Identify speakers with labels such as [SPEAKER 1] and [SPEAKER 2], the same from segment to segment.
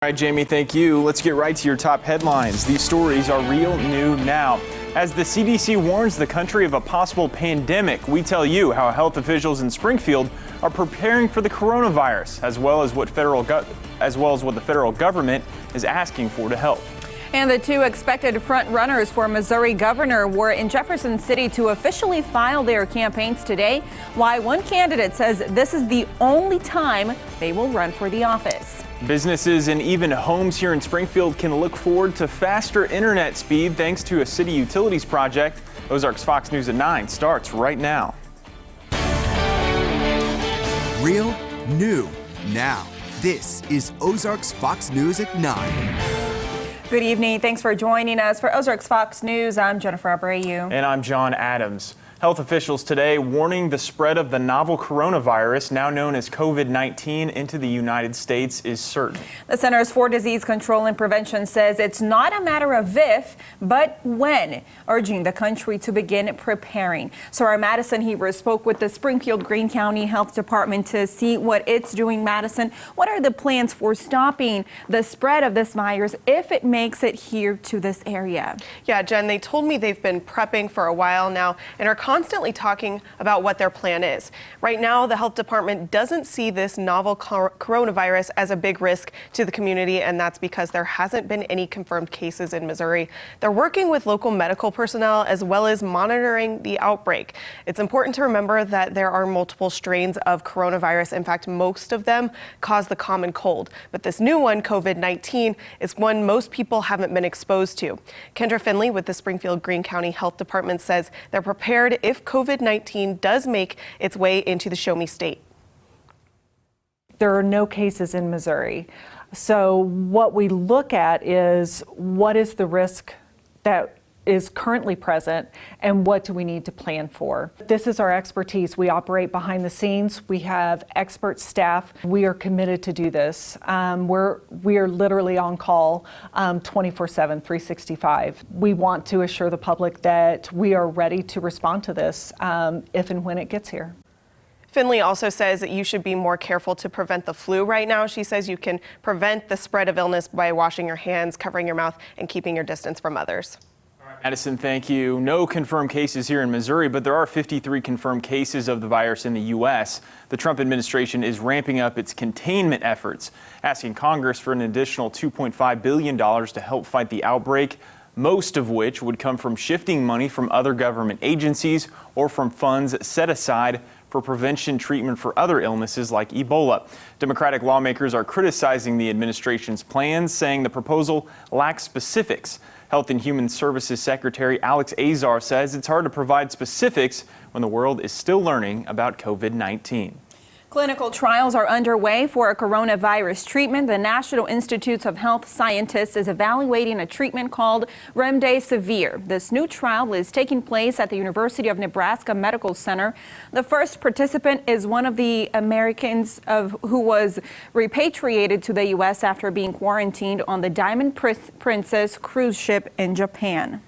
[SPEAKER 1] All right, Jamie, thank you. Let's get right to your top headlines. These stories are real new now. As the CDC warns the country of a possible pandemic, we tell you how health officials in Springfield are preparing for the coronavirus, as well as what the federal government is asking for to help.
[SPEAKER 2] And the two expected front runners for Missouri governor were in Jefferson City to officially file their campaigns today. Why one candidate says this is the only time they will run for the office.
[SPEAKER 1] Businesses and even homes here in Springfield can look forward to faster internet speed thanks to a city utilities project. Ozarks Fox News at 9 starts right now.
[SPEAKER 3] Real, new, now. This is Ozarks Fox News at 9.
[SPEAKER 2] Good evening. Thanks for joining us. For Ozarks Fox News, I'm Jennifer Abreu.
[SPEAKER 1] And I'm John Adams. Health officials today warning the spread of the novel coronavirus, now known as COVID-19, into the United States is certain. The
[SPEAKER 2] Centers for Disease Control and Prevention says it's not a matter of if, but when, urging the country to begin preparing. So our Madison Heaver spoke with the Springfield-Greene County Health Department to see what it's doing. Madison, what are the plans for stopping the spread of this virus if it makes it here to this area?
[SPEAKER 4] Yeah, Jen, they told me they've been prepping for a while now and are constantly talking about what their plan is. Right now, the health department doesn't see this novel coronavirus as a big risk to the community, and that's because there hasn't been any confirmed cases in Missouri. They're working with local medical personnel as well as monitoring the outbreak. It's important to remember that there are multiple strains of coronavirus. In fact, most of them cause the common cold. But this new one, COVID-19, is one most people haven't been exposed to. Kendra Finley with the Springfield-Greene County Health Department says they're prepared if COVID-19 does make its way into the Show Me state.
[SPEAKER 5] There are no cases in Missouri. So what we look at is what is the risk that is currently present and what do we need to plan for. This is our expertise. We operate behind the scenes. We have expert staff. We are committed to do this. We are literally on call 24/7, 365. We want to assure the public that we are ready to respond to this if and when it gets here.
[SPEAKER 4] Finley also says that you should be more careful to prevent the flu right now. She says you can prevent the spread of illness by washing your hands, covering your mouth, and keeping your distance from others.
[SPEAKER 1] Madison, thank you. No confirmed cases here in Missouri, but there are 53 confirmed cases of the virus in the U.S. The Trump administration is ramping up its containment efforts, asking Congress for an additional $2.5 billion to help fight the outbreak, most of which would come from shifting money from other government agencies or from funds set aside for prevention treatment for other illnesses like Ebola. Democratic lawmakers are criticizing the administration's plans, saying the proposal lacks specifics. Health and Human Services Secretary Alex Azar says it's hard to provide specifics when the world is still learning about COVID-19.
[SPEAKER 2] Clinical trials are underway for a coronavirus treatment. The National Institutes of Health Scientists is evaluating a treatment called remdesivir. This new trial is taking place at the University of Nebraska Medical Center. The first participant is one of the Americans who was repatriated to the U.S. after being quarantined on the Diamond Princess cruise ship in Japan.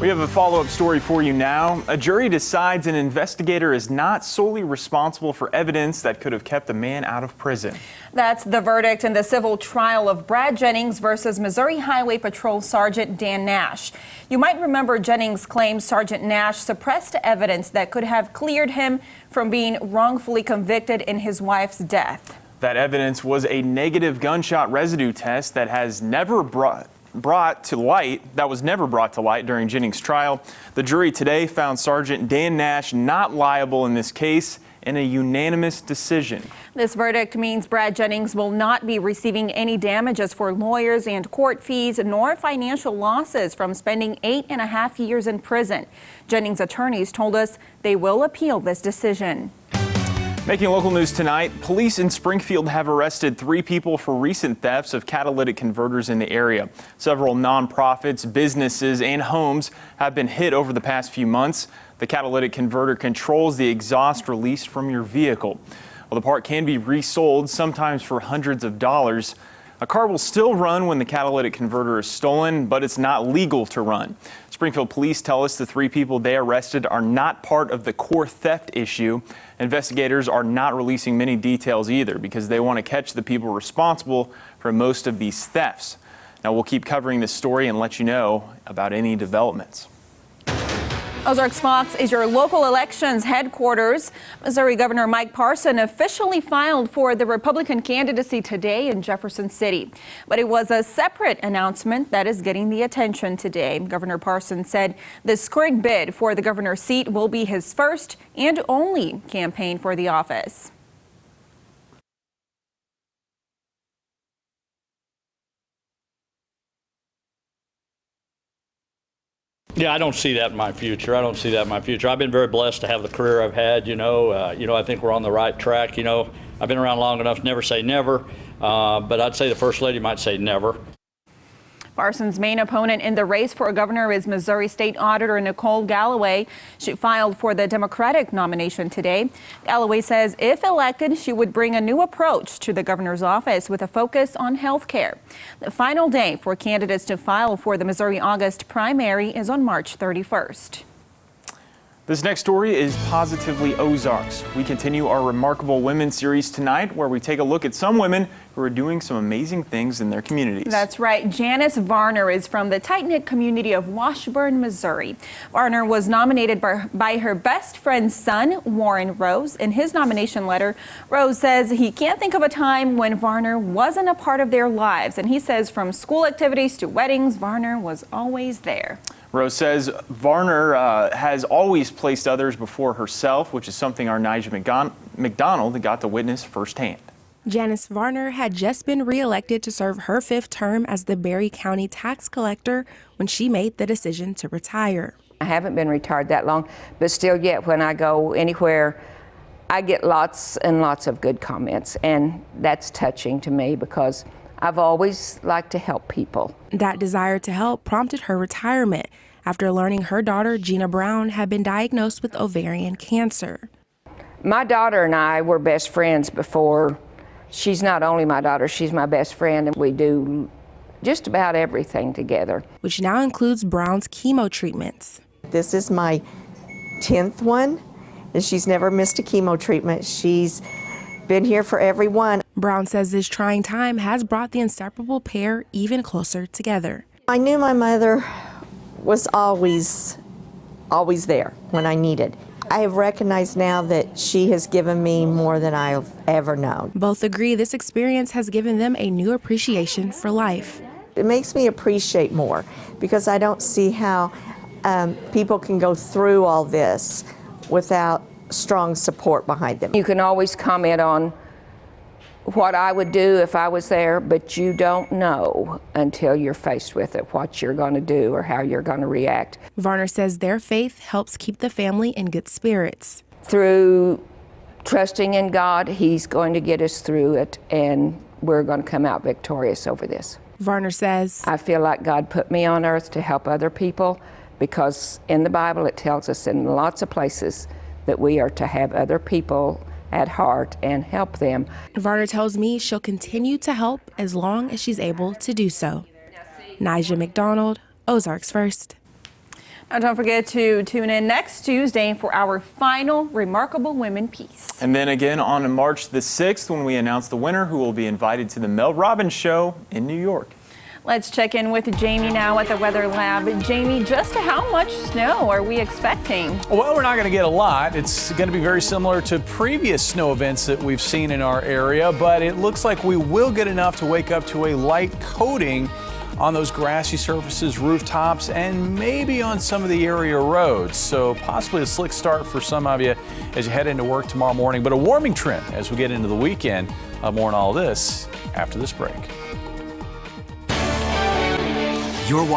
[SPEAKER 1] We have a follow-up story for you now. A jury decides an investigator is not solely responsible for evidence that could have kept a man out of prison.
[SPEAKER 2] That's the verdict in the civil trial of Brad Jennings versus Missouri Highway Patrol Sergeant Dan Nash. You might remember Jennings claims Sergeant Nash suppressed evidence that could have cleared him from being wrongfully convicted in his wife's death.
[SPEAKER 1] That evidence was a negative gunshot residue test that was never brought to light during Jennings' trial. The jury today found Sergeant Dan Nash not liable in this case in a unanimous decision.
[SPEAKER 2] This verdict means Brad Jennings will not be receiving any damages for lawyers and court fees, nor financial losses from spending 8.5 years in prison. Jennings' attorneys told us they will appeal this decision.
[SPEAKER 1] Making local news tonight, police in Springfield have arrested 3 people for recent thefts of catalytic converters in the area. Several nonprofits, businesses, and homes have been hit over the past few months. The catalytic converter controls the exhaust released from your vehicle. Well, the part can be resold, sometimes for hundreds of dollars. A car will still run when the catalytic converter is stolen, but it's not legal to run. Springfield police tell us the 3 people they arrested are not part of the core theft issue. Investigators are not releasing many details either because they want to catch the people responsible for most of these thefts. Now, we'll keep covering this story and let you know about any developments.
[SPEAKER 2] Ozarks Fox is your local elections headquarters. Missouri Governor Mike Parson officially filed for the Republican candidacy today in Jefferson City. But it was a separate announcement that is getting the attention today. Governor Parson said this current bid for the governor's seat will be his first and only campaign for the office.
[SPEAKER 6] Yeah, I don't see that in my future. I've been very blessed to have the career I've had. I think we're on the right track. I've been around long enough to never say never, but I'd say the First Lady might say never.
[SPEAKER 2] Parson's main opponent in the race for governor is Missouri State Auditor Nicole Galloway. She filed for the Democratic nomination today. Galloway says if elected, she would bring a new approach to the governor's office with a focus on health care. The final day for candidates to file for the Missouri August primary is on March 31st.
[SPEAKER 1] This next story is positively Ozarks. We continue our Remarkable Women series tonight, where we take a look at some women who are doing some amazing things in their communities.
[SPEAKER 2] That's right. Janice Varner is from the tight-knit community of Washburn, Missouri. Varner was nominated by her best friend's son, Warren Rose. In his nomination letter, Rose says he can't think of a time when Varner wasn't a part of their lives. And he says from school activities to weddings, Varner was always there.
[SPEAKER 1] Rose says Varner has always placed others before herself, which is something our Nigel McDonald got to witness firsthand.
[SPEAKER 7] Janice Varner had just been reelected to serve her 5th term as the Berry County tax collector when she made the decision to retire.
[SPEAKER 8] I haven't been retired that long, but still yet when I go anywhere, I get lots and lots of good comments, and that's touching to me because I've always liked to help people.
[SPEAKER 7] That desire to help prompted her retirement after learning her daughter, Gina Brown, had been diagnosed with ovarian cancer.
[SPEAKER 8] My daughter and I were best friends before. She's not only my daughter, she's my best friend, and we do just about everything together.
[SPEAKER 7] Which now includes Brown's chemo treatments.
[SPEAKER 9] This is my 10th one, and she's never missed a chemo treatment. She's been here for every one.
[SPEAKER 7] Brown says this trying time has brought the inseparable pair even closer together.
[SPEAKER 9] I knew my mother was always there when I needed. I have recognized now that she has given me more than I've ever known.
[SPEAKER 7] Both agree this experience has given them a new appreciation for life.
[SPEAKER 9] It makes me appreciate more because I don't see how people can go through all this without strong support behind them.
[SPEAKER 8] You can always comment on what I would do if I was there, but you don't know until you're faced with it what you're going to do or how you're going to react.
[SPEAKER 7] Varner says their faith helps keep the family in good spirits.
[SPEAKER 8] Through trusting in God, He's going to get us through it, and we're going to come out victorious over this.
[SPEAKER 7] Varner says,
[SPEAKER 8] I feel like God put me on earth to help other people because in the Bible it tells us in lots of places that we are to have other people at heart and help them.
[SPEAKER 7] Varner tells me she'll continue to help as long as she's able to do so. Nigel McDonald, Ozarks First.
[SPEAKER 2] Now don't forget to tune in next Tuesday for our final Remarkable Women piece.
[SPEAKER 1] And then again on March the 6th when we announce the winner who will be invited to the Mel Robbins Show in New York.
[SPEAKER 2] Let's check in with Jamie now at the Weather Lab. Jamie, just how much snow are we expecting?
[SPEAKER 10] Well, we're not going to get a lot. It's going to be very similar to previous snow events that we've seen in our area, but it looks like we will get enough to wake up to a light coating on those grassy surfaces, rooftops, and maybe on some of the area roads. So possibly a slick start for some of you as you head into work tomorrow morning, but a warming trend as we get into the weekend. More on all this after this break.
[SPEAKER 3] You're